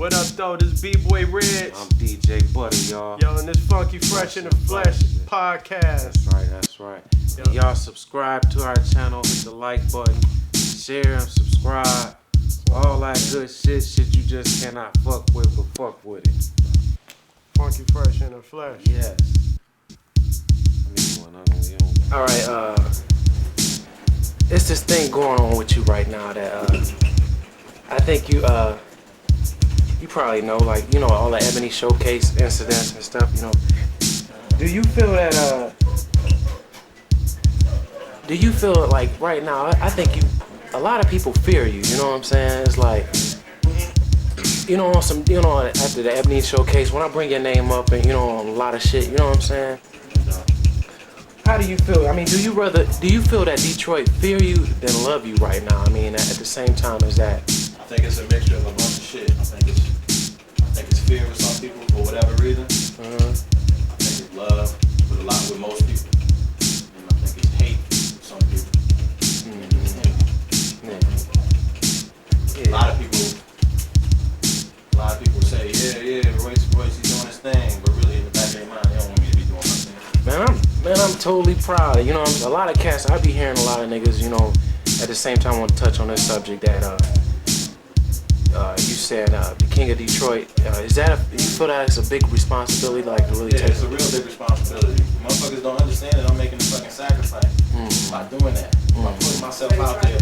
What up, though? This B-Boy Rich. I'm DJ Butter, y'all. Yo, and this Funky Fresh in the Flesh podcast. That's right. And y'all subscribe to our channel, hit the like button, share and subscribe. All that good shit you just cannot fuck with, but fuck with it. Funky Fresh in the Flesh. Yes. Alright, it's this thing going on with you right now that I think you probably know, like, you know, all the Ebony Showcase incidents and stuff, you know. Do you feel like right now, I think a lot of people fear you, you know what I'm saying? It's like, you know, after the Ebony Showcase, when I bring your name up and, you know, a lot of shit, you know what I'm saying? How do you feel? I mean, do you feel that Detroit fear you than love you right now? I mean, at the same time as that. I think it's a mixture of a bunch of shit. I think it's fear with some people for whatever reason. I think it's love with most people. And I think it's hate with some people. Yeah. A lot of people say, yeah, Royce, he's doing his thing, but really in the back of their mind, they don't want me to be doing my thing. Man, I'm totally proud. You know, a lot of cats, I be hearing a lot of niggas, you know, at the same time I want to touch on this subject that you said the King of Detroit. You feel that it's a big responsibility, like, to really take? Yeah, it's a real big responsibility. Motherfuckers don't understand that I'm making a fucking sacrifice by doing that. By putting myself out there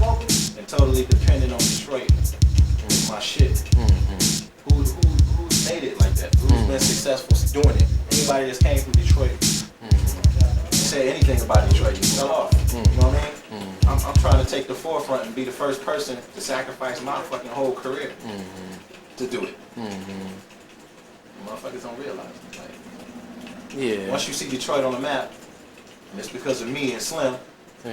and totally depending on Detroit with my shit. Who's made it like that? Who's been successful doing it? Anybody that's came from Detroit say anything about Detroit, you fell off. You know what I mean? I'm trying to take the forefront and be the first person to sacrifice my fucking whole career to do it. Motherfuckers don't realize it. Like, yeah. Once you see Detroit on the map, and it's because of me and Slim, Yeah.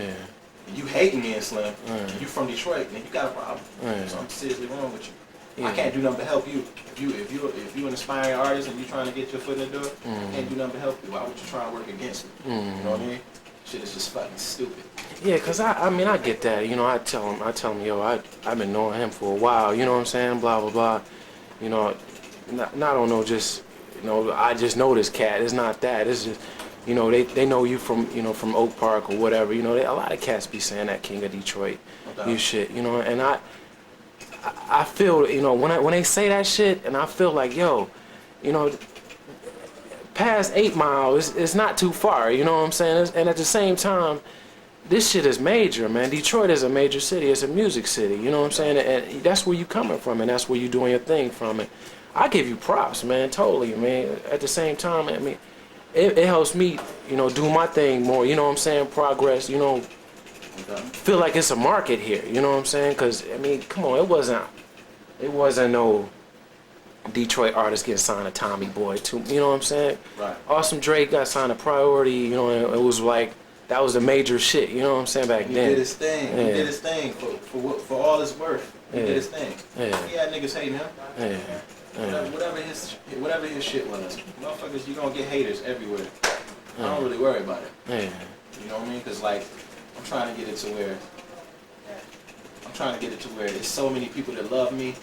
and you hating me and Slim, and you from Detroit, then you got a problem. Something seriously wrong with you. Yeah. I can't do nothing to help you. If you an aspiring artist and you trying to get your foot in the door, I can't do nothing to help you. Why would you try and work against me? You know what I mean? Shit is just fucking stupid. Yeah, cause I mean, I get that. You know, I tell him, yo, I've been knowing him for a while. You know what I'm saying? Blah blah blah. You know, not I don't know, just, you know, I just know this cat. It's not that. It's just, you know, they know you from, you know, from Oak Park or whatever. You know, a lot of cats be saying that King of Detroit, you shit. You know, and I feel, you know, when they say that shit, and I feel like, yo, you know, past 8 Mile is not too far, you know what I'm saying? And at the same time, this shit is major, man. Detroit is a major city. It's a music city, you know what I'm saying? And that's where you coming from, and that's where you doing your thing from. And I give you props, man, totally, man. At the same time, I mean, it helps me, you know, do my thing more, you know what I'm saying? Progress, you know. Feel like it's a market here, you know what I'm saying? Because, I mean, come on, it wasn't no Detroit artist getting signed to Tommy Boy, too, you know what I'm saying? Right. Awesome Drake got signed to Priority, you know, and it was like, that was the major shit, you know what I'm saying, back then. He did his thing. Yeah. He did his thing for all his worth. He did his thing. Yeah. He had niggas hating him. Yeah. Whatever his shit was. Motherfuckers, you gonna get haters everywhere. I don't really worry about it. Yeah. You know what I mean? Because, like, I'm trying to get it to where there's so many people that love me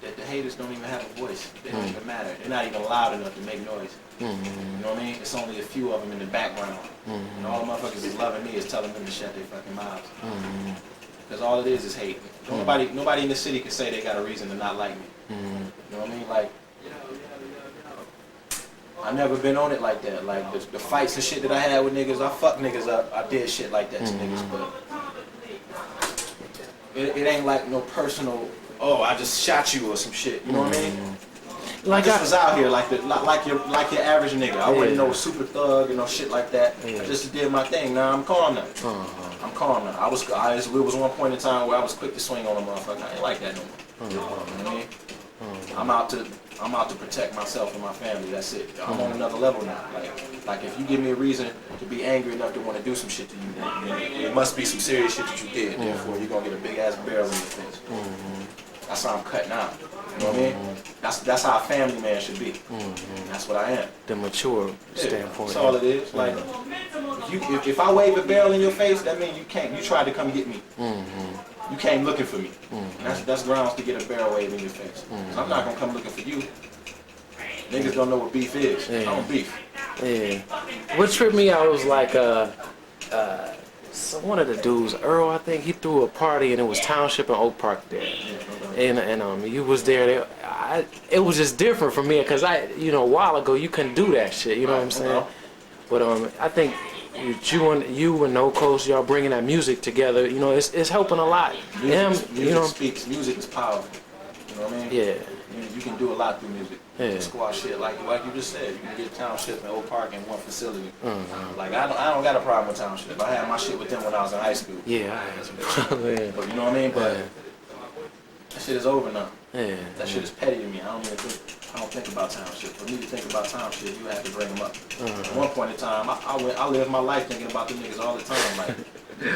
that the haters don't even have a voice. They don't even matter. They're not even loud enough to make noise. You know what I mean? It's only a few of them in the background. And all the motherfuckers is loving me is telling them to shut their fucking mouths. Because all it is hate. Nobody in the city can say they got a reason to not like me. You know what I mean? Like, I never been on it like that. Like, the fights and shit that I had with niggas, I fucked niggas up. I did shit like that to niggas, but it ain't like no personal, oh, I just shot you or some shit. You know what I mean? Like, I just was out here like your average nigga. I wasn't no super thug and no shit like that. I just did my thing. Now I'm calm now. I'm calm now. It was one point in time where I was quick to swing on a motherfucker. I ain't like that no more. You know what I mean? I'm out to protect myself and my family. That's it. I'm on another level now. Like if you give me a reason to be angry enough to want to do some shit to you, then it must be some serious shit that you did. Therefore, you're gonna get a big ass barrel in your face. That's how I'm cutting out. You know what I mean? That's how a family man should be. That's what I am. The mature standpoint. That's all it is. Like, if I wave a barrel in your face, that means you tried to come get me. You came looking for me. That's grounds to get a barrel wave in your face. So I'm not gonna come looking for you. Niggas don't know what beef is. I don't beef. Yeah. What tripped me out was like so one of the dudes, Earl, I think, he threw a party and it was Township and Oak Park there. And you was there. It was just different for me because a while ago you couldn't do that shit. You know what I'm saying? But I think you and No Coast, y'all bringing that music together. You know, it's helping a lot. Music speaks. Music is powerful. You know what I mean? Yeah. You can do a lot through music. Yeah. Squash shit like you just said. You can get Township and Oak Park in one facility. Like I don't got a problem with Township. I had my shit with them when I was in high school. Yeah, I had some problem. But you know what I mean? But that shit is over now. Yeah. That shit is petty to me. I don't think about Township. For me to think about Township, you have to bring them up. At one point in time, I lived my life thinking about them niggas all the time. Like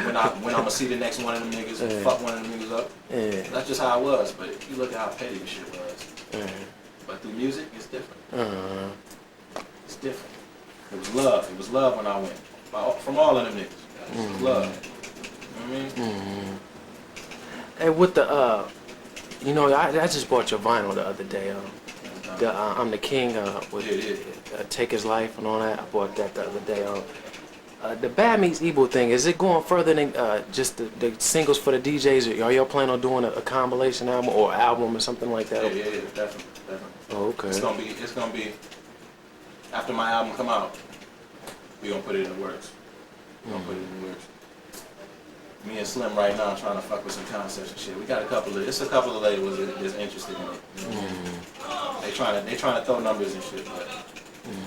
when I'm gonna see the next one of them niggas and fuck one of them niggas up. That's just how it was. But if you look at how petty the shit was. But through music, it's different. It's different. It was love. It was love when I went. From all of them niggas. It was love. You know what I mean? And with the I just bought your vinyl the other day. I'm the King with Take His Life and all that. I bought that the other day. The Bad Meets Evil thing, is it going further than just the singles for the DJs? Are y'all planning on doing a compilation album or album or something like that? Yeah, definitely. Oh, okay. It's gonna be after my album come out, we gonna put it in the works. Me and Slim right now trying to fuck with some concepts and shit. We got a couple of labels that's interested in it. You know? They trying to throw numbers and shit, but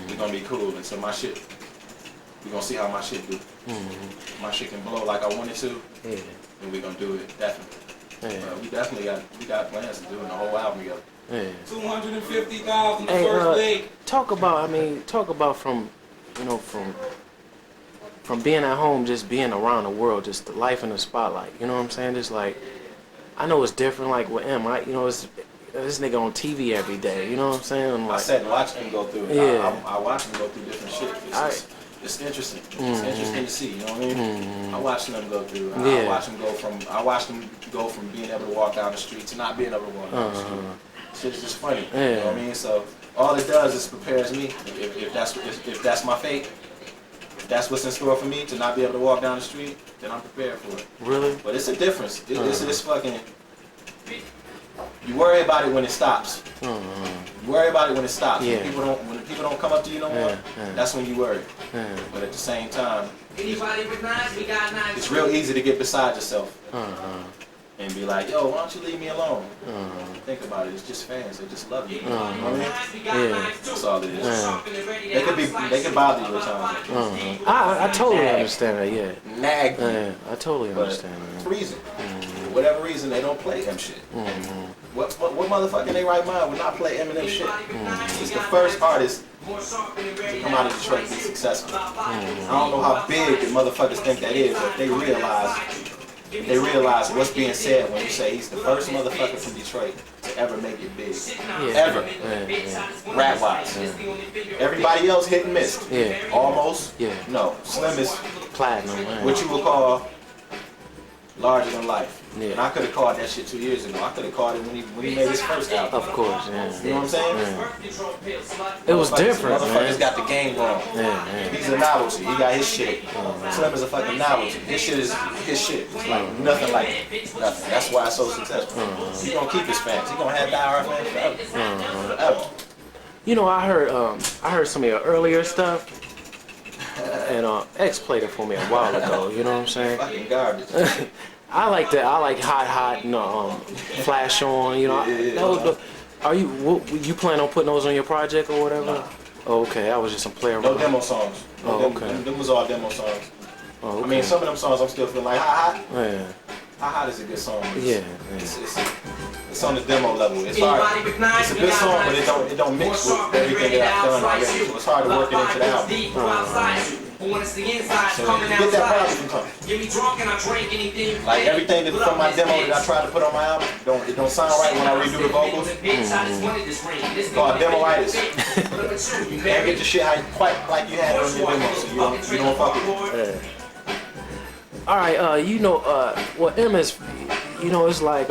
we gonna be cool. And so my shit, we gonna see how my shit do. My shit can blow like I want it to, and we gonna do it definitely. We got plans to do the whole album together. 250,000 the first leg. Talk about from being at home, just being around the world, just the life in the spotlight. You know what I'm saying? Just like, I know it's different. Like with M, it's this nigga on TV every day. You know what I'm saying? I sat and watched him go through it. Yeah. I watched him go through different shit. It's interesting. It's interesting to see. You know what I mean? I watched him go through. I watched him go from being able to walk down the street to not being able to walk down the street. Shit's just funny. You know what I mean? So all it does is prepares me. If that's my fate, if that's what's in store for me to not be able to walk down the street, then I'm prepared for it. Really? But it's a difference. It's fucking. You worry about it when it stops. You worry about it when it stops. Yeah. When people don't come up to you no more, that's when you worry. But at the same time, it's real easy to get beside yourself and be like, yo, why don't you leave me alone? Think about it. It's just fans. They just love you. You know what I mean? Yeah. That's all it is. They could bother you at times. I totally understand that. Yeah. Nag you. Yeah. I totally understand that. For reason. For whatever reason, they don't play them shit. What motherfucker in their right mind would not play Eminem shit? He's the first artist to come out of Detroit and be successful. I don't know how big the motherfuckers think that is, but they realize what's being said when you say he's the first motherfucker from Detroit to ever make it big. Ever. Rap-wise. Everybody else hit and missed. Almost. No. Slim is Platinum. what you would call larger than life. Yeah. And I could have called that shit 2 years ago. I could have called it when he made his first album. Of course, You know what I'm saying? It was different, Motherfuckers man. got the game wrong. He's a novelty. He got his shit. Slim is a fucking novelty. His shit is his shit. It's like nothing like it. Nothing. That's why it's so successful. He gonna keep his fans. He gonna have diehard fans forever. Forever. You know, I heard some of your earlier stuff, and X played it for me a while ago. You know what I'm saying? Fucking garbage. I like that. I like hot, flash on. You know, are you plan on putting those on your project or whatever? Nah. Oh, okay, I was just some player. No demo songs. Them was all demo songs. Oh, okay. I mean, some of them songs I'm still feeling like hot. Yeah. Hot is a good song. It's on the demo level. It's hard. It's a good song, but it don't mix with everything that I've done already. So it's hard to work it into the album. So you get that problem sometimes. Like everything that from my demo that I tried to put on my album, it don't sound right when I redo the vocals. It's called demoitis. You can't get the shit quite like you had it on your demo, so you don't fuck with it. All right, M is, you know, it's like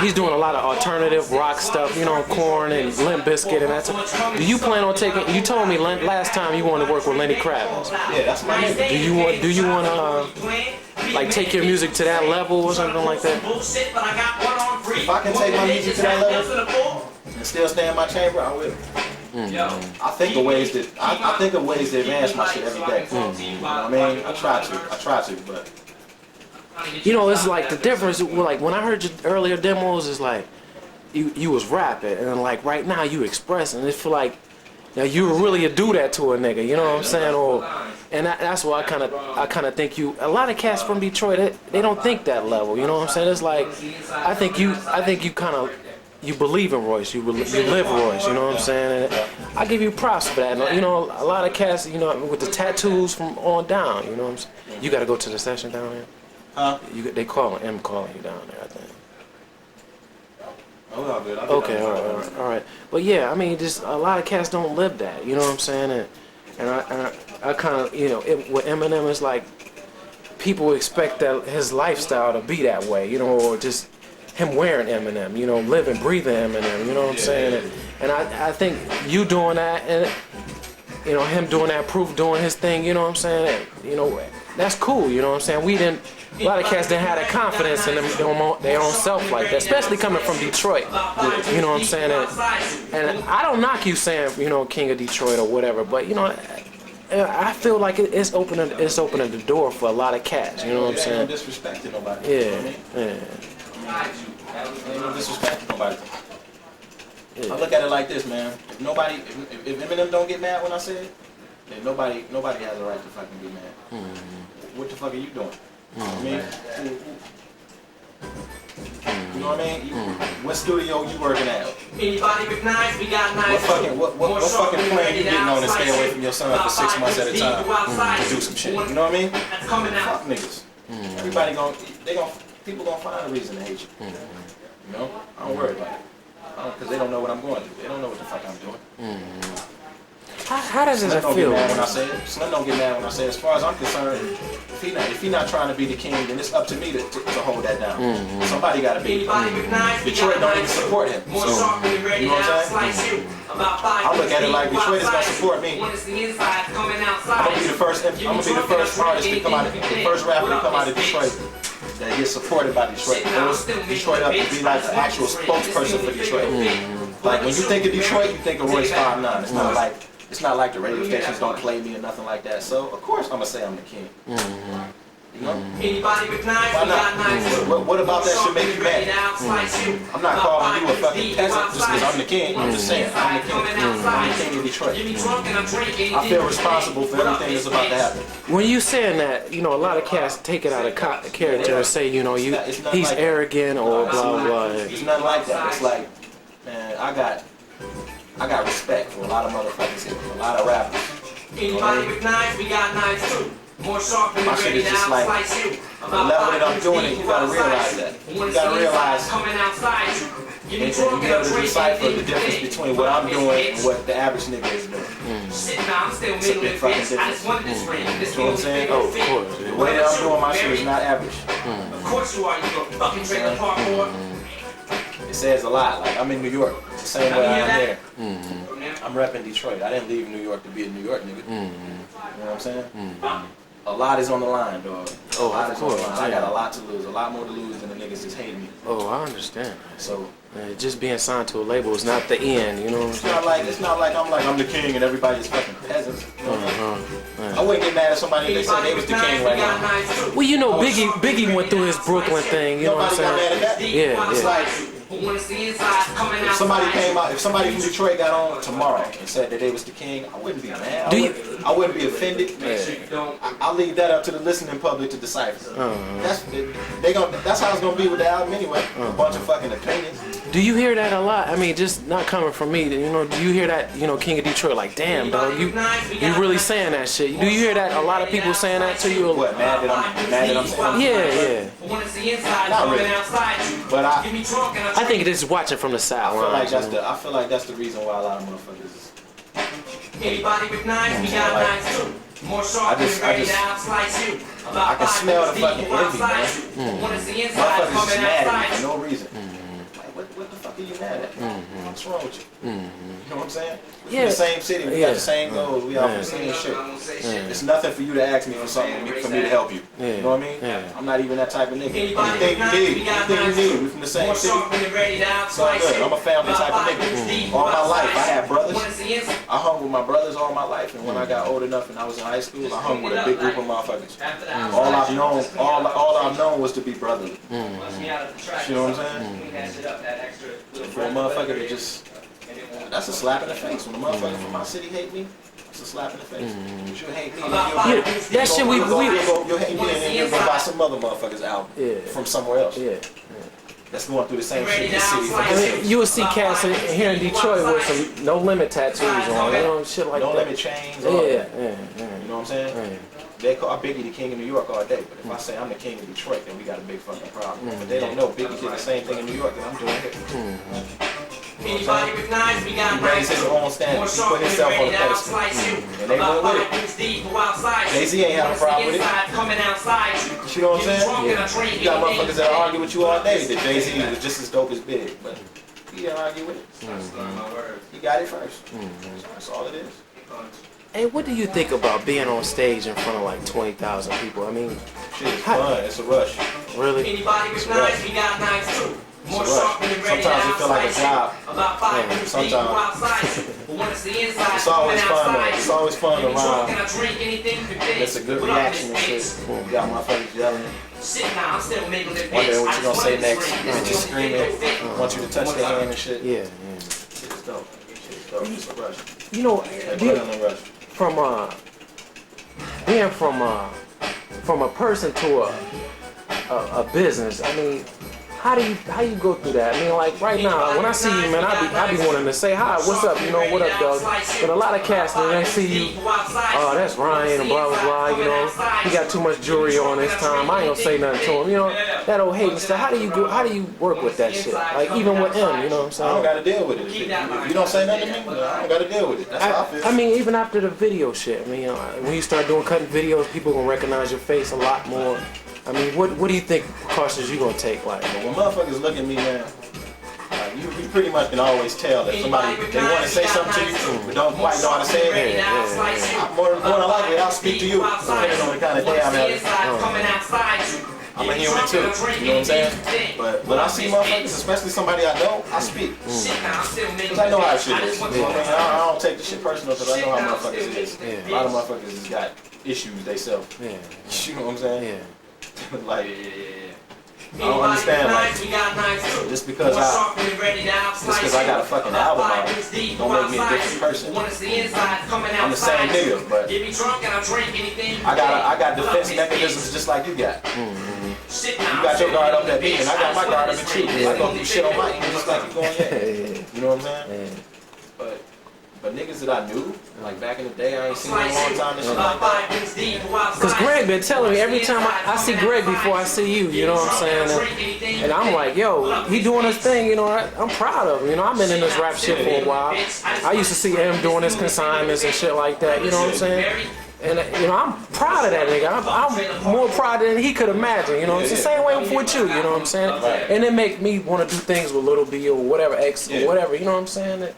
he's doing a lot of alternative rock stuff, you know, Korn and Limp Bizkit and that. Do you plan on taking? You told me last time you wanted to work with Lenny Kravitz. Yeah, that's my nigga. Do you want to like take your music to that level or something like that? If I can take my music to that level and still stay in my chamber, I will. I think of ways that I think of ways to advance my shit every day. You know what I mean? I try to, but you know, it's like the difference. Like when I heard your earlier demos, it's like you was rapping, and like right now you expressing. It feel like you really do that to a nigga. You know what I'm saying? Or and that's why I kind of think you. A lot of cats from Detroit, they don't think that level. You know what I'm saying? It's like I think you kind of. You believe in Royce, you live Royce, you know what I'm saying? And I give you props for that. And, you know, a lot of cats, you know, with the tattoos from on down, you know what I'm saying? You got to go to the session down there? huh? They calling you down there, I think. Oh, all good. Okay, all right. But yeah, I mean, just a lot of cats don't live that, you know what I'm saying? And I kind of, you know, with Eminem, it's like people expect that his lifestyle to be that way, you know, or just him wearing Eminem, you know, living, breathing Eminem, you know what I'm saying? And I think you doing that, and you know, him doing that, Proof doing his thing, you know what I'm saying? And, you know, that's cool, you know what I'm saying? A lot of cats didn't have that confidence in their own self like that, especially coming from Detroit, you know what I'm saying? And I don't knock you saying, you know, King of Detroit or whatever, but you know, I feel like it's opening the door for a lot of cats, you know what I'm saying? Ain't no disrespect to nobody. Yeah. Ain't no disrespect to nobody. I look at it like this, man. If Eminem don't get mad when I say it, then nobody has a right to fucking be mad. What the fuck are you doing? You know what I mean? You know what I mean? What studio you working at? Anybody with knives, we got knives. What fucking plane you getting on and stay away from your son for 6 months at a time to do some shit? You know what I mean? Fuck niggas. Everybody people gonna find a reason to hate you. You know? I don't worry about it. Because they don't know what I'm going through. They don't know what the fuck I'm doing. How does it Slim feel? Don't get mad when I say it. Slim don't get mad when I say it. As far as I'm concerned, if he not trying to be the king, then it's up to me to hold that down. Somebody got to be. Detroit don't even support him. So, you know what I'm saying? I look at it like Detroit is gonna support me. I'm gonna be the first artist to come out of the first rapper to come out of Detroit that gets supported by Detroit. Builds Detroit up to be like the actual spokesperson for Detroit. Like when you think of Detroit, you think of Royce 5'9". It's not like the radio stations don't play me or nothing like that. So of course I'm gonna say I'm the king. You know? Anybody with knives, why not? What about that should make you mad? I'm not calling you a fucking peasant just because I'm the king. I'm just saying I'm the king. I'm the king of Detroit. I feel responsible for everything that's about to happen. When you saying that, you know, a lot of cats take it out of character and say, you know, he's arrogant or blah blah. It's nothing like that. It's like, man, I got respect for a lot of motherfuckers here, for a lot of rappers. Anybody with knives, we got knives too. More sharp than my shit is just like, the level that I'm doing it, you gotta realize that. You gotta realize, and you be able to decipher the difference between what I'm doing and what the average nigga is doing. It's a big fucking difference. You know what I'm saying? Oh, of course. The way that I'm doing my shit is not average. Of course you are, you go fucking trailer park boy. It says a lot. Like, I'm in New York, the same way I'm there. I'm repping Detroit. I didn't leave New York to be a New York nigga. You know what I'm saying? A lot is on the line, dog. A lot is on the line. I got a lot to lose, a lot more to lose than the niggas just hating me. Oh, I understand. So just being signed to a label is not the end, you know. It's not like I'm the king and everybody's fucking peasants. You know I wouldn't get mad at somebody if they said they was the king right now. Well, you know, Biggie went through his Brooklyn thing. You know what I'm saying? Nobody got mad at that. Yeah. It's like, if somebody from Detroit got on tomorrow and said that they was the king, I wouldn't be mad. I wouldn't be offended. I'll leave that up to the listening public to decipher. That's how it's gonna be with the album anyway. A bunch of fucking opinions. Do you hear that a lot? I mean, just not coming from me. You know, do you hear that? You know, King of Detroit, like, damn, dog, you really saying that shit? Do you hear that? A lot of people saying that to you? What? Mad that I'm saying? Yeah. Not really. But I think it is watching from the sideline. I feel like that's the reason why a lot of motherfuckers Anybody with knives, we got knives too. More sharp than ready to slice you. I can smell the fucking envy, man. Wanna see inside Motherfuckers coming just mad at outside. me for no reason. Like, what the fuck are you mad at? What's wrong with you? You know what I'm saying? We're from the same city, we got the same goals, we all from the same shit. It's nothing for you to ask me for something for me to help you. You know what I mean? I'm not even that type of nigga. You think you need? We from the same city. So good. I'm a family type of nigga. All my life, I had brothers. I hung with my brothers all my life, and when I got old enough and I was in high school, I hung with a big group of motherfuckers. All I've known was to be brotherly. You know what I'm saying? For a motherfucker to just, that's a slap in the face. When a motherfucker from my city hate me, it's a slap in the face. But you hate me, That shit you'll hate me, and then you'll go buy some other motherfucker's album from somewhere else. That's going through the same shit in this city. I mean, you will see cats here in Detroit with some no limit tattoos on, you know, shit like that. No limit chains. Yeah. You know what I'm saying? They call Biggie the king of New York all day, but if I say I'm the king of Detroit, then we got a big fucking problem. But they don't know Biggie did the same thing in New York that I'm doing here. Anybody with knives, we got He raised his own standards. He put himself on the pedestal. And they went with it. Jay-Z ain't had a problem with it. You know what I'm saying? You got motherfuckers that argue with you all day that Jay-Z was just as dope as Big, but he didn't argue with it. He got it first. That's all it is. Hey, what do you think about being on stage in front of like 20,000 people? I mean, shit is fun. It's a rush. Really? Anybody with knives, we got knives too. More sharp than ready. Sometimes it feel like a job. Sometimes. It's always fun though. It's always fun around. It's a good reaction and shit. You got motherfuckers yelling. Wondering what you gonna say next. Bitches screaming. Want you to touch their hand and shit. Yeah. Shit is dope. Shit is dope. It's a rush. You know, being from a person to a business. I mean, how do you go through that? I mean, like right now, when I see you, man, I be wanting to say hi, what's up, you know, what up, dog? But a lot of cats, when they see you, oh, that's Ryan and blah blah blah, you know, he got too much jewelry on this time. I ain't gonna say nothing to him, you know, that old hate and stuff. How do you work with that shit? Like even with him, you know what I'm saying? I don't gotta deal with it. If you don't say nothing to me, I don't gotta deal with it. That's how I feel. I mean, even after the video shit, I mean, when you start doing cutting videos, people gonna recognize your face a lot more. I mean, what do you think precautions you gonna take? Like, when motherfuckers look at me, man, like you pretty much can always tell if somebody they want to say something to you, but don't quite know how to say it. More than likely, I'll speak to you, depending on the kind of day I'm having. I'm a human too, you know what I'm saying? But when I see motherfuckers, especially somebody I know, I speak. Because I know how shit is. You know what I mean? I don't take the shit personal because I know how motherfuckers is. A lot of motherfuckers has got issues themselves. You know what I'm saying? Like, I don't understand, like, just because I got a fucking album out, don't make me a different person. I'm the same nigga, but I got defense mechanisms just like you got. You got your guard up at me, and I got my guard up at you. I go through shit on my end just like you going in. You know what I'm saying? But niggas that I knew, like back in the day, I ain't seen them in a long time and shit like that. Cause Greg been telling me every time I see Greg before I see you, you know what I'm saying? And I'm like, yo, he doing his thing, you know, I'm proud of him. You know, I've been in this rap shit for a while. I used to see him doing his consignments and shit like that, you know what I'm saying? And, you know, I'm proud of that nigga. I'm more proud than he could imagine, you know. It's the same way with you, you know what I'm saying? And it make me want to do things with Lil B or whatever, X or whatever, you know what I'm saying?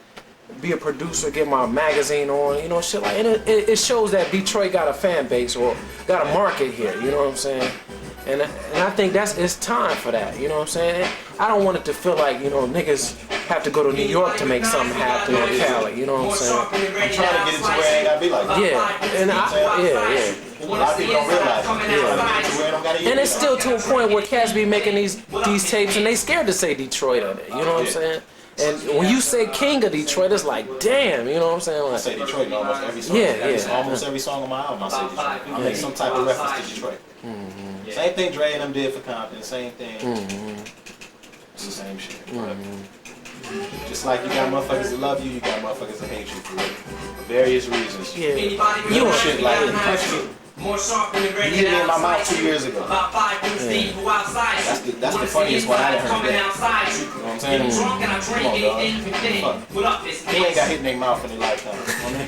Be a producer, get my magazine on, you know, shit like. And it shows that Detroit got a fan base or got a market here, you know what I'm saying? And I think it's time for that, you know what I'm saying? I don't want it to feel like, you know, niggas have to go to New York to make something happen or Cali, you know what I'm saying? I'm trying to get it to where it ain't gotta be like that. Yeah, and A lot of people don't realize it. And it's still to a point where cats be making these tapes and they scared to say Detroit on it, you know what I'm saying? And when you say King of Detroit, it's like, damn, you know what I'm saying? Like, I say Detroit in almost every song. Almost every song on my album, I say Detroit. I make some type of reference to Detroit. Same thing Dre and them did for Compton, same thing. It's the same shit. Just like you got motherfuckers that love you got motherfuckers that hate you for various reasons. you shit like More sharp than the red. He hit me in my mouth 2 years ago. About 5 dudes deep who outside. That's the funniest one I ever heard. Coming outside. You know what I'm saying? Drunk and I drink anything you think. Put up this Who ain't got hit in their mouth in their lifetime?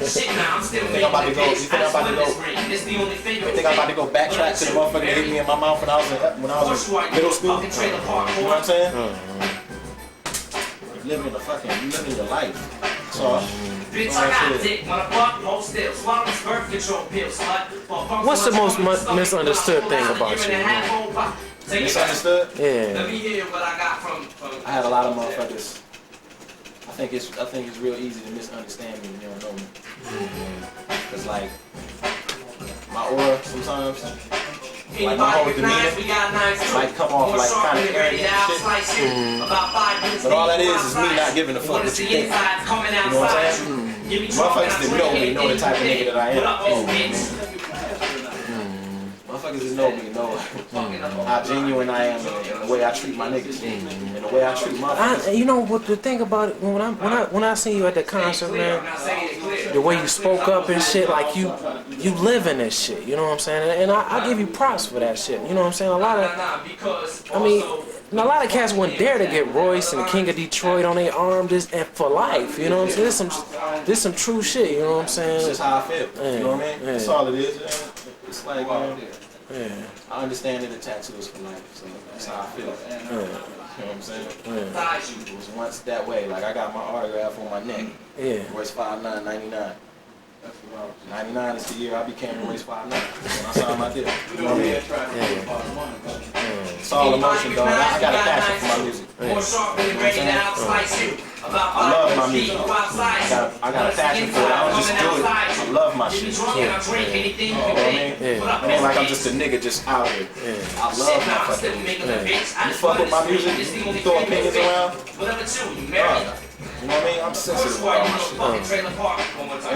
shit now, I'm still think I'm about to go. You think I'm about to go? It's the only thing. You think I'm about to go backtrack to the motherfucker that hit me in my mouth when I was in middle school? You know what I'm saying? You living your life. So. Bitch, I got dick, motherfucker, hold still. Swallow this birth control pill, slut. What's the most misunderstood thing about you? Misunderstood? Yeah. Let me hear what I got from. I had a lot of motherfuckers. I think it's real easy to misunderstand me when you don't know me. Cause like my aura sometimes, like my whole demeanor, might come off like kind of arrogant and shit. But all that is me not giving a fuck what you think. You know what I'm saying? Motherfuckers that know me know the type of nigga that I am. Motherfuckers that know me know how genuine I am and the way I treat my niggas and the way I treat motherfuckers. You know what the thing about it, when I seen you at the concert, man, the way you spoke up and shit, like you live in this shit, you know what I'm saying? And I give you props for that shit, you know what I'm saying? A lot of cats wouldn't dare to get Royce and the King of Detroit on their arm just and for life, you know what I'm saying? This some true shit, you know what I'm saying? It's just how I feel, you know what I mean? That's all it is. It's like, I understand that the tattoo is for life, so that's how I feel. You know what I'm saying? It was once that way. Like I got my autograph on my neck. Royce 5'9", 99. 99 is the year I became Royce 5'9". When I signed my deal. You know what I mean? It's all emotion, dog. I got a passion for my music. You know what I'm saying? I love my music. I got a passion for it. I don't just do it. I love my shit. You know what I mean? It ain't like I'm just a nigga just out here. I love my fucking music. You fuck with my music, you throw opinions around. You know what I mean? I'm sensitive about my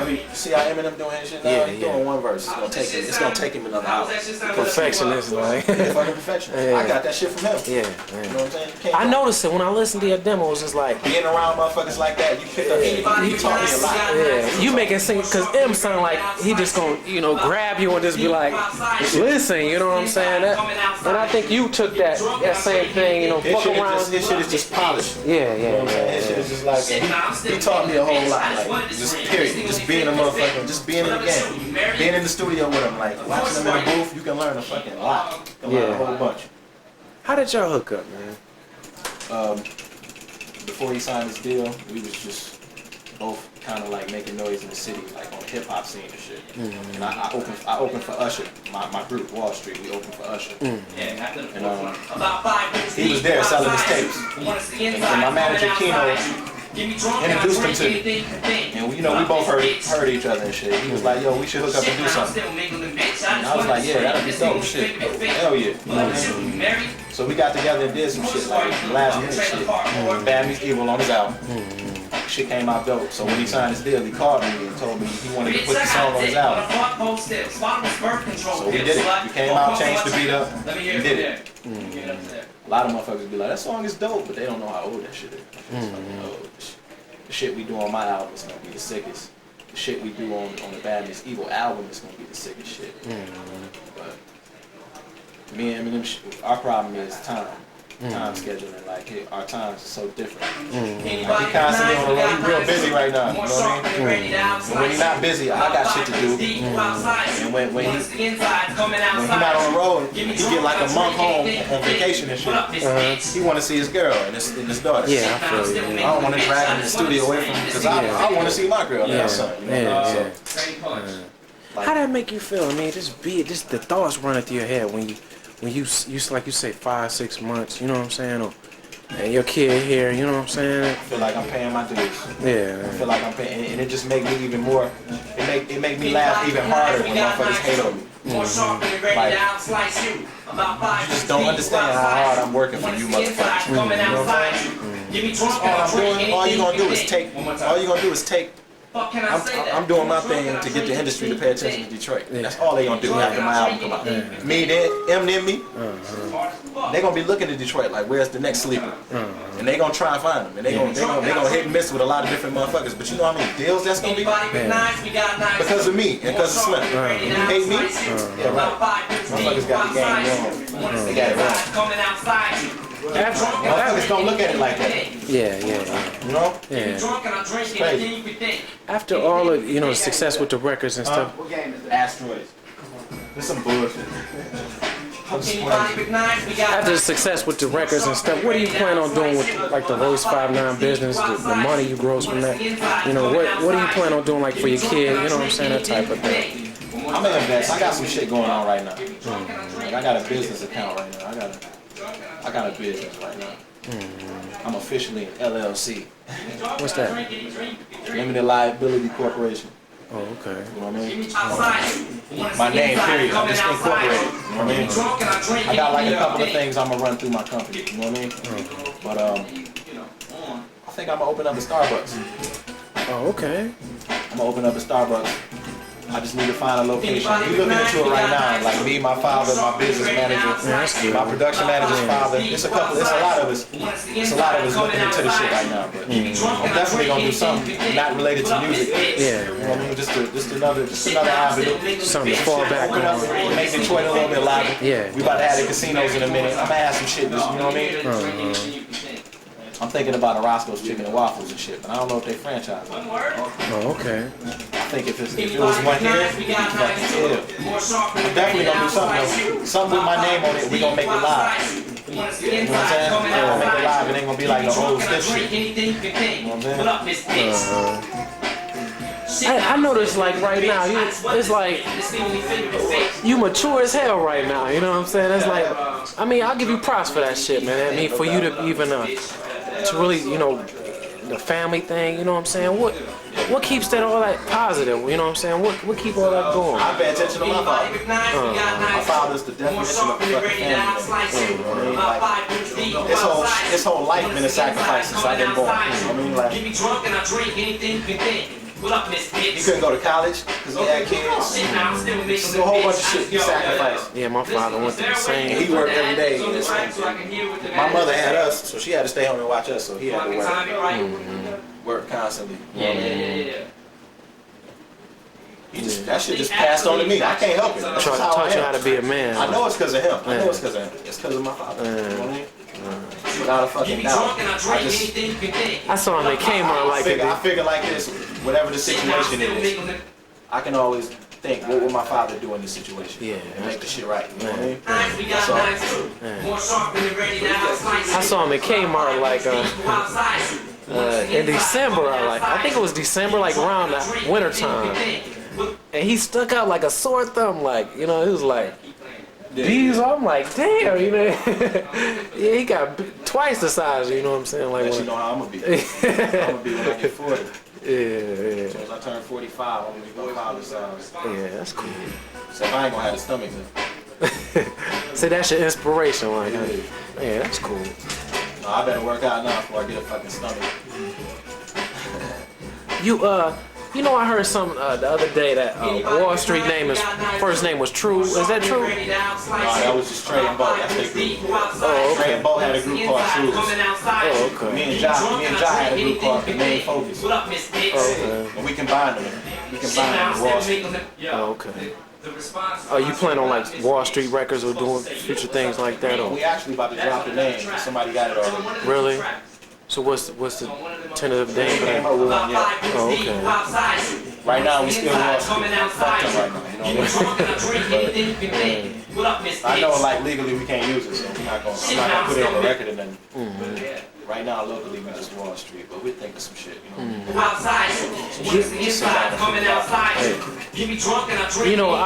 shit. See how Eminem doing his shit now? He's doing one verse. It's gonna take him another hour. Perfectionist, like. Fucking perfectionist. I got that shit from him. You know what I'm saying? I noticed it when I listened to your demos. It's like being around motherfuckers like that. You pick up shit. You taught me a lot. Yeah, you make it seem because M sound like he just gonna grab you and just be like, listen, you know what I'm saying? And I think you took that same thing, fuck around. This shit is just polished. Yeah. This shit is just like he taught me a whole lot. Like just period. Just being a motherfucker. Just being in the game. Being in the studio with him. Like watching him in the booth, you can learn a fucking lot. You can learn a whole bunch. How did y'all hook up, man? Before he signed his deal, we was just both kind of like making noise in the city, like on the hip hop scene and shit. And I opened for Usher, my group Wall Street. We opened for Usher. And he was there selling his tapes. And my manager Keno introduced him to me. And we both heard each other and shit. He was like, yo, we should hook up and do something. And I was like, yeah, that'd be dope shit. Hell yeah. You know what I mean? So we got together and did some shit like last minute shit. Bad Meets Evil on his album. Shit came out dope. So when he signed his deal, he called me and told me he wanted to put the song on his album. So we did it. We came out, changed the beat up, and did it. A lot of motherfuckers be like, that song is dope, but they don't know how old that shit is. The shit we do on my album is gonna be the sickest. The shit we do on the Bad Meets Evil album is gonna be the sickest shit. But me and Eminem, our problem is time. Time scheduling, like our times are so different. Like, he constantly on the road, he's real busy right now, you know what I mean? And when he's not busy, I got shit to do. And when he's not on the road, he get like a month home on vacation and shit. He want to see his girl and his daughter. Yeah, I feel you. I don't want to drag him in the studio away from him because I want to see my girl and her son. You know? How that make you feel? I mean, just the thoughts running through your head when you like you say 5-6 months, you know what I'm saying? And your kid here, you know what I'm saying? I feel like I'm paying my dues. Yeah. I feel like I'm paying, and it just make me even more. It make me laugh even harder when motherfuckers hate on me. Like, you just don't understand how hard I'm working for you motherfuckers. You know what I'm saying? All you gonna do is take Fuck can I say that? I'm doing my thing to get the industry to pay attention to Detroit. That's all they gonna do after my album come out. Me, then Eminem, me. They gonna be looking at Detroit like, where's the next sleeper? And they gonna try and find them. And they gonna hit and miss with a lot of different motherfuckers. But you know how many deals that's gonna be? Because of me and because of Slim. You hate me? Yeah, right. Motherfuckers got the game wrong. They got it wrong. Motherfuckers don't look at it like that. Yeah. You know? Yeah. Crazy. After all of the success with the records and stuff. What game is it? Asteroids. There's some bullshit. After the success with the records and stuff, what do you plan on doing with like the Royce 5'9" business, the money you gross from that? What do you plan on doing like for your kid? You know what I'm saying? That type of thing. I'm gonna invest. I got some shit going on right now. Like I got a business account right now. I got a business right now. I'm officially an LLC. What's that? Limited Liability Corporation. Oh, okay. You know what I mean? My name, period. I'm just incorporated. You know what I mean? I got like a couple of things I'm gonna run through my company. You know what I mean? But I think I'm gonna open up a Starbucks. Oh, okay. I'm gonna open up a Starbucks. I just need to find a location. We looking into it right now. Like me, my father, my business manager, my production manager's father. It's a lot of us. It's a lot of us looking into the shit right now. But I'm definitely gonna do something not related to music. Yeah. You know what I mean? Just another avenue. Something to fall back on. Make Detroit a little bit lively. Yeah. We about to have the casinos in a minute. I'm gonna add some shit. You know what I mean? I'm thinking about a Roscoe's Chicken and Waffles and shit, but I don't know if they franchise it. Oh, okay. I think if it was one here, it'd be fucking ill. I'm definitely gonna do something though. Something with my name on it, we gonna make it live. You know what I'm saying? We're gonna make it live. It ain't gonna be like the old stiff shit. You know what I'm saying? I noticed like right now, it's like you mature as hell right now. You know what I'm saying? It's like, I mean, I'll give you props for that shit, man. I mean, for you to even to really, the family thing. You know what I'm saying? What keeps that all that positive? You know what I'm saying? What keep all that going? I pay attention to my father. My father's the definition of a fucking family. Like, his whole life been a sacrifice since I've been born. I mean, like, he couldn't go to college because he had kids. There's a whole bunch of shit he sacrificed. Yeah, my father went through the same. And he worked every day. My mother had us, so she had to stay home and watch us, so he had to work. Work constantly. Yeah. That shit just passed on to me. I can't help it. Taught you how to be a man. I know it's because of him. It's because of my father. You know what I mean? Without a fucking doubt. I saw him at Kmart like it. I figure like this, whatever the situation is, I can always think, what would my father do in this situation? Yeah. And make the shit right. You know what I mean? That's all. I saw him at Kmart like in December. I think it was December, like around the winter time. And he stuck out like a sore thumb, like, it was like, these, I'm like, damn, yeah, he got twice the size, you know what I'm saying? Like, you know how I'm gonna be. I'm gonna be when I get 40. Yeah. As soon as I turn 45, I'm gonna be my father's size. Yeah, that's cool. So I ain't gonna have the stomach then. So that's your inspiration, like, yeah, that's cool. No, I better work out now before I get a fucking stomach. I heard some the other day that Wall Street first name was True. Is that true? No, that was just Trey and Bo. That's their group. Oh, okay. Trey and Bo had a group called Trues. Oh, okay. Me and Ja had a group called The Main Focus. Oh, okay. And we combined them. We combined them with Wall Street. Oh, okay. Are you planning on like Wall Street Records or doing future things like that? Or? We actually about to drop the name. Somebody got it already. Really? So what's the tentative date for that? Oh, okay. Right now we still Wall Street. Fucked up right now. You know what I mean? I know like legally we can't use it, so I'm not gonna put it on the record and then. Right now, locally, we just Wall Street, but we think of some shit, I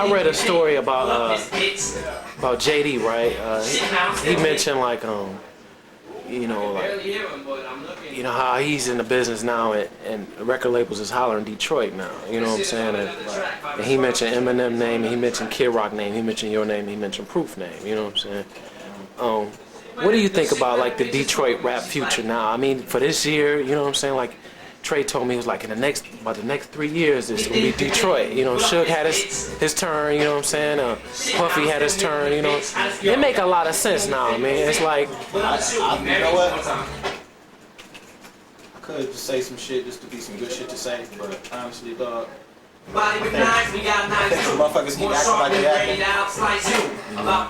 read a story about JD, right? He mentioned like how he's in the business now and record labels is hollering Detroit now. You know what I'm saying? And he mentioned Eminem name, and he mentioned Kid Rock name, he mentioned your name, he mentioned Proof name. You know what I'm saying? What do you think about like the Detroit rap future now? I mean, for this year, you know what I'm saying? Like, Trey told me, he was like, about the next 3 years, it's gonna be Detroit. You know, Suge had his turn, you know what I'm saying? Puffy had his turn, you know. It make a lot of sense now, man. It's like, you know what? I could just say some shit just to be some good shit to say, but honestly, dog, I think some motherfuckers keep acting like they acting.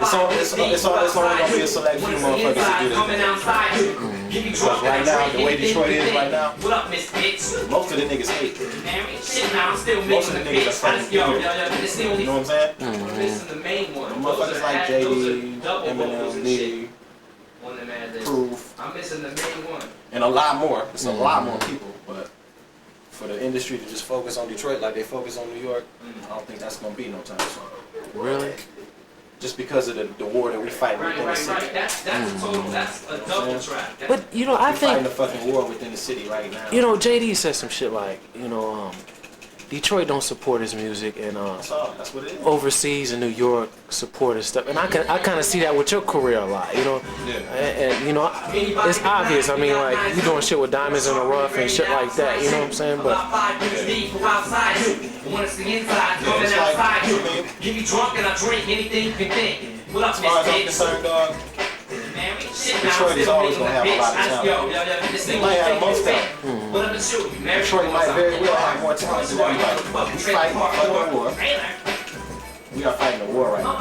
It's only gonna be a select few motherfuckers to do this. Because right now, the way Detroit is right now, most of the niggas hate. Most of the niggas are fucking ignorant. You know what I'm saying? Mm-hmm. Motherfuckers like JD, Eminem, me, Proof, and a lot more. It's a lot more people, but for the industry to just focus on Detroit like they focus on New York, I don't think that's gonna be no time soon. Really? Just because of the war that we fight within the city. That's a double track. But you know, I We're think fighting a fucking war within the city right now. you know, JD said some shit like, you know, Detroit don't support his music, and That's all. That's what it is. overseas in New York support his stuff, and I kind of see that with your career a lot, you know. Yeah. And you know, it's obvious. I mean, like, you doing shit with Diamonds in the Rough and shit like that, you know what I'm saying? But Get me drunk and I drink anything you can think. What up, As far as I'm Miss concerned, dog, Detroit is always gonna have a lot of talent. They might have most talent. Detroit might very well have more talent than everybody. We fighting a fucking war. We are fighting a war right now.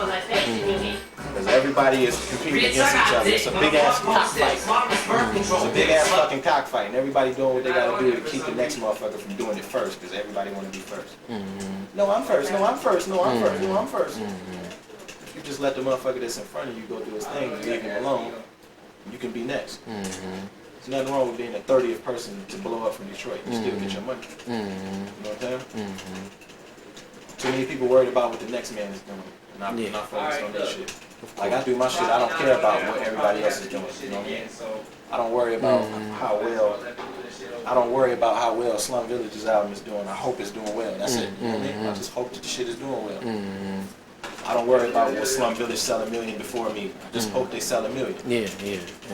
Because everybody is competing against each other. It's a big ass cockfight. It's a big ass fucking cockfight. And everybody doing what they gotta do to keep the next motherfucker from doing it first. Because everybody wanna be first. No, I'm first. No, I'm first. No, I'm first. No, I'm first. If you just let the motherfucker that's in front of you go do his thing and leave him alone, you can be next. There's nothing wrong with being the 30th person to blow up from Detroit and still get your money. You know what I'm saying? Too many people worried about what the next man is doing. Not focused on that shit. Like, I do my shit, I don't care about what everybody else is doing. You know what I mean? I don't worry about how well Slum Village's album is doing. I hope it's doing well. That's it. You know what I mean? I just hope that the shit is doing well. I don't worry about what Slum Village sell $1 million before me. I just hope they sell $1 million. yeah.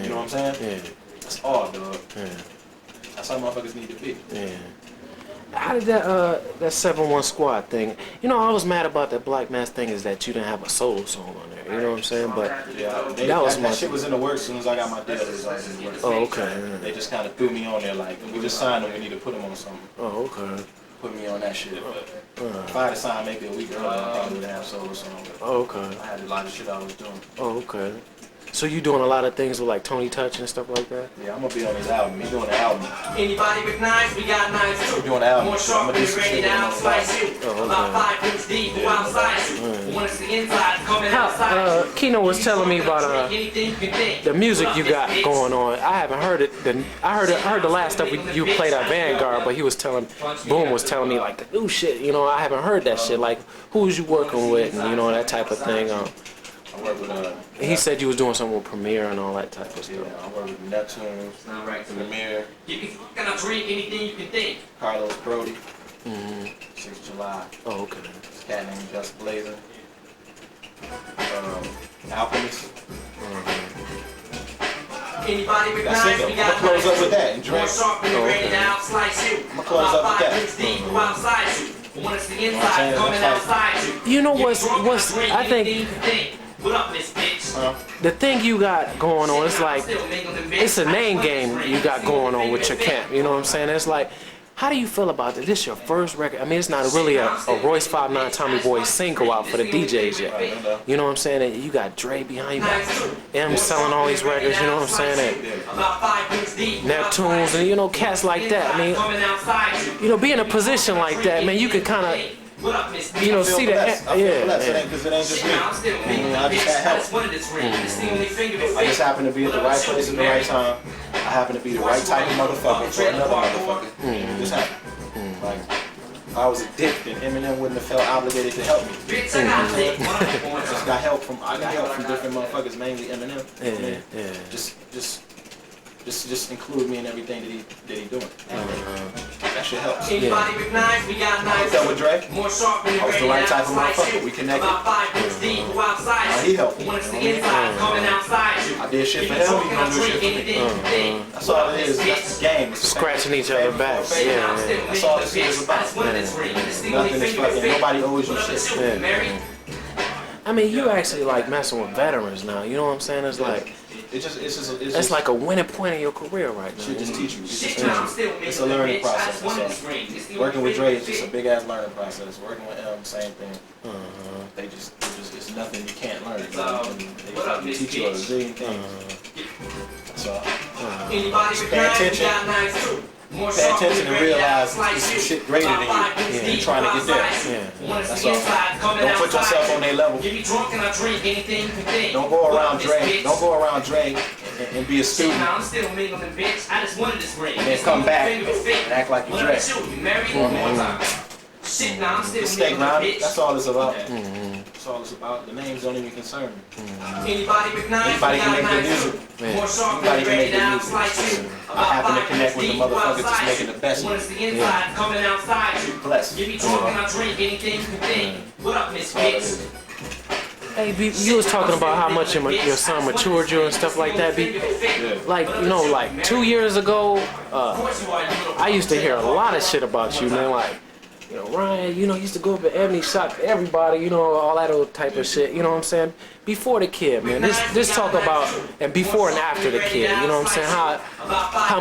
You know what I'm saying? Yeah. That's all, dog. Yeah. That's how motherfuckers need to be. Yeah. How did that 7-1 Squad thing? You know, I was mad about that Black Mass thing is that you didn't have a solo song on there. You know what I'm saying? But Yeah, that shit was in the works as soon as I got my deal. It was already in the works. oh, okay. They just kind of threw me on there like, we just signed them, we need to put them on something. Oh, okay. Put me on that shit. If I had to sign maybe a week earlier, I probably would have solo song. Oh, okay. I had a lot of shit I was doing. Oh, okay. So you doing a lot of things with like Tony Touch and stuff like that? Yeah, I'm gonna be on his album. He's doing the album. Anybody with knives, we got knives too. We're doing the album. More I'm sharp gonna do and some ready shit to with him on the album. outslice you. About 5 inches deep, who outside you. When it's the inside, coming outside you. Keno was telling me about Anything you can think. the music you got going on. I haven't heard it. I heard the last stuff you played at Vanguard, but he was Boom was telling me like the new shit. You know, I haven't heard that shit. Like, who's you working with, and you know that type of thing. I work with He said you was doing something with Premiere and all that type of stuff. yeah, I work with Neptune, Premier, Give me fucking a drink, anything you can think. Carlos Brody, 6th July. Oh, okay. This cat named Just Blazing. Alchemist. Anybody with That's knives, it. we I'm got gonna close up knives with too. that and More drink. sharp and ready to outslice you. I'ma close up with About 5 that. inches deep, who outside you. When it's the saying? inside, coming That's like- outside you. You know Get what's drunk and drink I think anything you can think. What up, Miss Bitch? the thing you got going on, it's like it's a name game you got going on with your camp. You know what I'm saying? It's like, how do you feel about this? This your first record. I mean, it's not really a Royce 5'9" Tommy Boy single out for the DJs yet. You know what I'm saying? And you got Dre behind you, got M selling all these records. You know what I'm saying? And Neptunes and you know cats like that. I mean, you know, be in a position like that, man. You could kind of, you know, see that. I feel blessed. Because it ain't just me. I just had help. I just happen to be at the right place at the right time. I happen to be the right type of motherfucker for another motherfucker. It just happened. Like, if I was a dick, then Eminem wouldn't have felt obligated to help me. I got help from different motherfuckers, mainly Eminem. Just include me in everything that he doing. That shit helps. Anybody with knives, we got I knives hooked up with Dre. More sharp and I was the right type of motherfucker. We connected. About 5 inches deep, who outside He helped me. When it's the inside, coming outside you. I did shit for him. He gonna do shit for me. That's all it is. It's game. It's Scratching each other back. Yeah. That's all this is about. Nothing is fucking. Nobody owes you shit. Yeah. I mean, you actually like messing with veterans now. You know what I'm saying? It's like it's like a winning point in your career right now. Should just teach you. It's a learning process. So working with Dre is just a big ass learning process. Working with M, same thing. They just it's nothing you can't learn. They teach you a zillion things. So pay attention. Pay attention and realize it's some shit greater than you. And trying to get there. That's all. Don't put yourself on their level. Don't go around Dre. Don't go around Dre and be a student. And then come back and act like you're Dre. Just stay grounded. That's all it's about. That's all it's about. The names don't even concern me. Anybody can make good music. Anybody can make good music. I happen to connect with the motherfuckers that's making the best music. Bless. What up, Miss Bitch? Hey, B, you was talking about how much your son matured you and stuff like that, B. Like, you know, like 2 years ago, I used to hear a lot of shit about you, man. Like, you know, Ryan, you know, used to go up at Ebony, shot everybody, you know, all that old type of shit, you know what I'm saying? Before the kid, man, this talk about, and before and after the kid, you know what I'm saying? How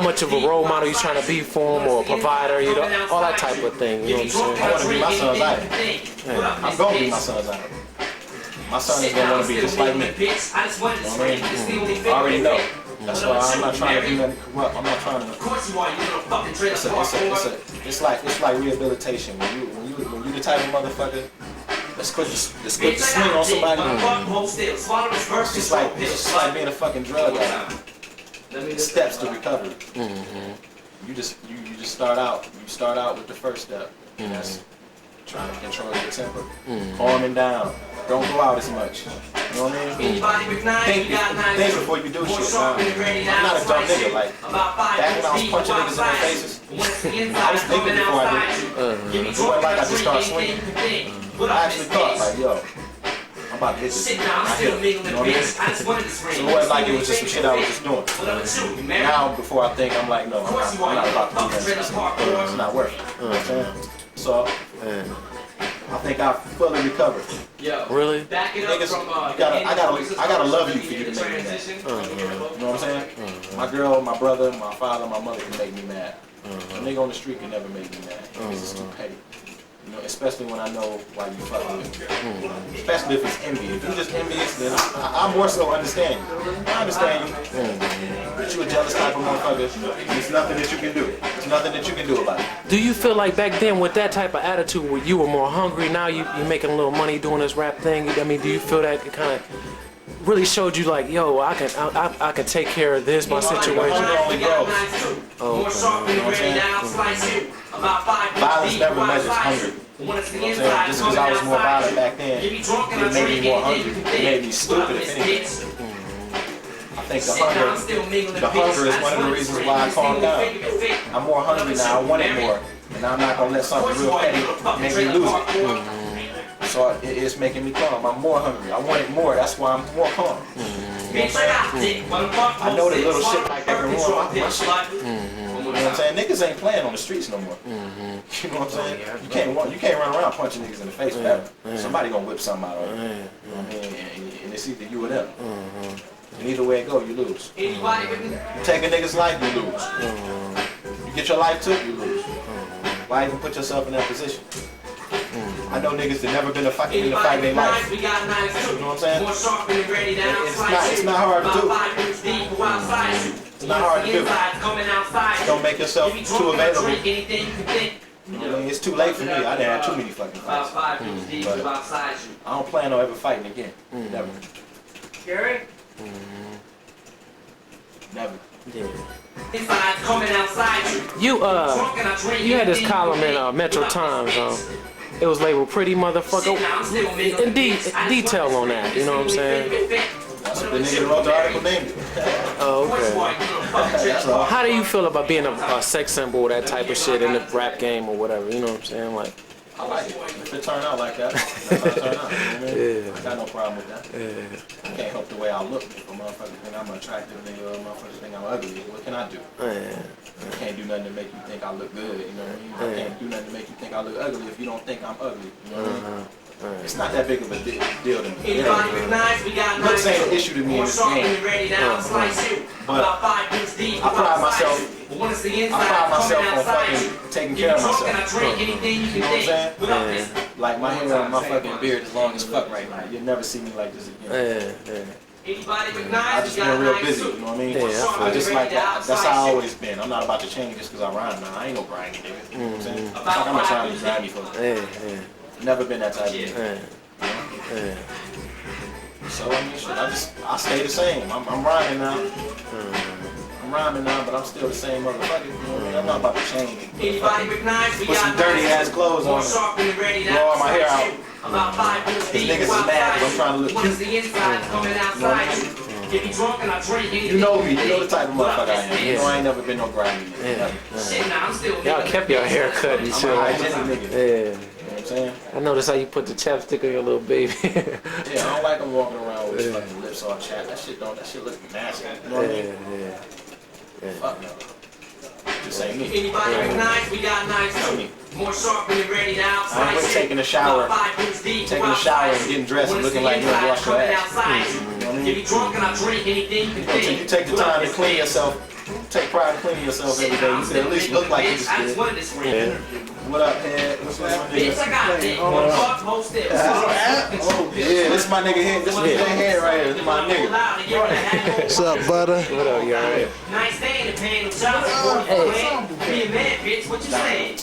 much of a role model you trying to be for him, or a provider, you know, all that type of thing, you know what I'm saying? I want to be my son's idol. I'm going to be my son's idol. My son is going to want to be just like me. You know what I mean? I already know. That's why I'm not trying to do nothing corrupt. I'm not trying to. It's like rehabilitation. When you the type of motherfucker that's quick to swing on somebody. It's just like being a fucking drug addict. Steps to recovery. You just start out. You start out with the first step. And that's trying to control your temper, calming down. Don't go out as much. You know what I mean? Think before you do shit. I'm not a dumb nigga. Like, back when I was punching niggas in their faces, I was thinking before I did it. It wasn't like I just started swinging. I actually thought, like, yo, I'm about to hit this. I hit him. You know what I mean? So it wasn't like it was just some shit I was just doing. Now, before I think, I'm like, no, I'm not about to do that. It's not worth it. You know what I'm saying? So, I think I fully recovered. Really? Niggas, I gotta love you for you to make me mad. You know what I'm saying? My girl, my brother, my father, my mother can make me mad. A nigga on the street can never make me mad. Niggas is too petty. You know, especially when I know why you fucking with me. Especially if it's envy. If you're just envious, then I more so understand you. I understand you. But you a jealous type of motherfucker. There's nothing that you can do. There's nothing that you can do about it. Do you feel like back then with that type of attitude where you were more hungry, now you're making a little money doing this rap thing? I mean, do you feel that it kind of really showed you like, yo, I can take care of this, my situation? Violence never measures hunger. You know what I'm saying? Just because I was more violent back then, it made me more hungry. It made me stupid, if anything. I think the hunger is one of the reasons why I calmed down. I'm more hungry now. I want it more. And I'm not going to let something real petty make me lose it. So it's making me calm. I'm more hungry. I want it more. That's why I'm more calm. You know what I'm saying? I know that little shit like that can ruin my shit. You know what I'm saying? Niggas ain't playing on the streets no more. You know what I'm saying? You can't run around punching niggas in the face forever. Somebody gonna whip something out of you. You know what I mean? And it's either you or them. And either way it go, you lose. You take a nigga's life, you lose. You get your life took, you lose. Why even put yourself in that position? I know niggas that never been in a fight in their life. You know what I'm saying? It's not hard to do. It's not hard to do. Don't make yourself too available. You know, I mean, it's too late for me. I done had too many fucking fights. But I don't plan on ever fighting again. Never. Gary? Never. Yeah. You had this column in Metro Times. It was labeled "Pretty Motherfucker." In detail on that, you know what I'm saying? That's what the nigga that wrote the article named it. Oh, okay. That's all. How do you feel about being a sex symbol or that type of shit in the rap game or whatever? You know what I'm saying? Like, I like it. If it turn out like that, that's how it turn out. You know what I mean? Yeah. I got no problem with that. Yeah. I can't help the way I look. If a motherfucker think I'm attractive, nigga, or motherfuckers think I'm ugly, what can I do? Yeah. I can't do nothing to make you think I look good, you know what I mean? I can't do nothing to make you think I look ugly if you don't think I'm ugly, you know what I mean? It's not that big of a deal to me. Anybody with knives, we got knives. Looks ain't an issue to me in this game. Ready now, slice you. But About 5 minutes deep. I pride myself on fucking taking care of myself. You know what I'm saying? Like my hair and my fucking beard is long as fuck right now. You'll never see me like this again. Anybody with I knives, just we been got real knives busy, too. you know what I mean? Yeah, I just like that. That's how I always been. I'm not about to change just because I rhyme now. I ain't no grimy nigga. You know what I'm saying? It's like I'm not trying to be grimy for never been that type of nigga. So I mean, shit, I stay the same. I'm rhyming now. I'm rhyming now, but I'm still the same motherfucker. You know what I mean? I'm not about to change. Anybody with knives, we Put some got dirty ass clothes on. Blow all my hair out. About 5 minutes These deep. niggas is mad because I'm trying to look Once cute. the inside coming outside you. Get me drunk and I drink anything. You know me. You know the type of motherfucker I am. You know I ain't never been no grimy nigga. Shit, nah, I'm still Y'all kept your hair cut and I'm shit. a hygienic nigga. Yeah. You know what I'm saying? I noticed how you put the chapstick on your little baby. Yeah, I don't like them walking around with fucking lips all chapped. That shit look nasty. You know what I mean? Fuck no. Just ain't me. Anybody with knives, we got knives too. More sharp when you're ready now. I ain't taking a shower and getting dressed and looking like you don't wash your ass. You know what I mean? Get me drunk and I drink anything you Until you take the time to clean yourself, take pride in cleaning yourself every day. You can at least look like you just did. What up, head? What's going on, Bitch, nigga? I got dick. Fuck most steps. Yeah, this is my nigga head. This is my head right here. This is my nigga. What's up, butter? What up, y'all? Right? Nice day to pay no child support. Be a man, bitch. What you saying?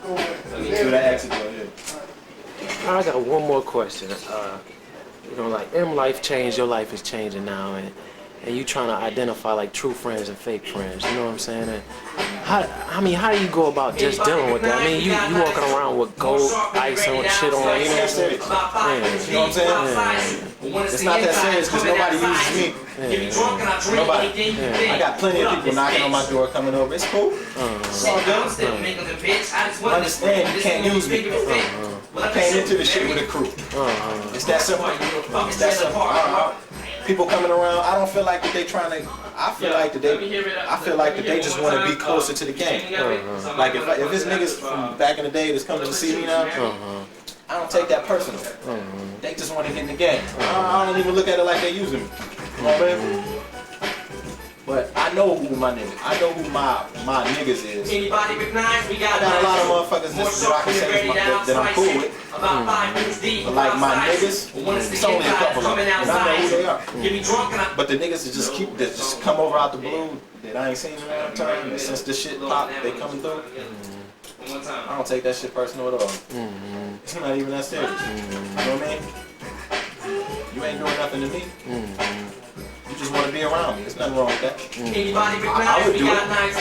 Do that exit door here. I got one more question. You know, like in life changed, your life is changing now, and you trying to identify like true friends and fake friends. You know what I'm saying? And how do you go about just dealing with that? I mean, you walking around with gold ice and shit on, you know what I'm saying? You know what I'm saying? It's not that serious because nobody uses me. Nobody. I got plenty of people knocking on my door coming over. It's cool. It's all good. Understand, you can't use me. I came into the shit with a crew. It's that simple. It's that simple. People coming around, I don't feel like that they trying to. I feel like that they just want to be closer to the game. Like if it's niggas from back in the day that's coming to see me now, I don't take that personal. They just want to get in the game. I don't even look at it like they using me. You know what I mean? But I know who my niggas. I know who my niggas is. Anybody with knives, we got I got a lot of motherfuckers that I can say that I'm cool with. But like my niggas, it's only a couple of them, and I know who they are. But the niggas that just come over out the blue that I ain't seen in a long time, and since this shit popped, they coming through. I don't take that shit personal at all. It's not even that serious. You know what I mean? You ain't doing nothing to me. You just want to be around me. There's nothing wrong with that. Anybody with I knives, would we do got it. knives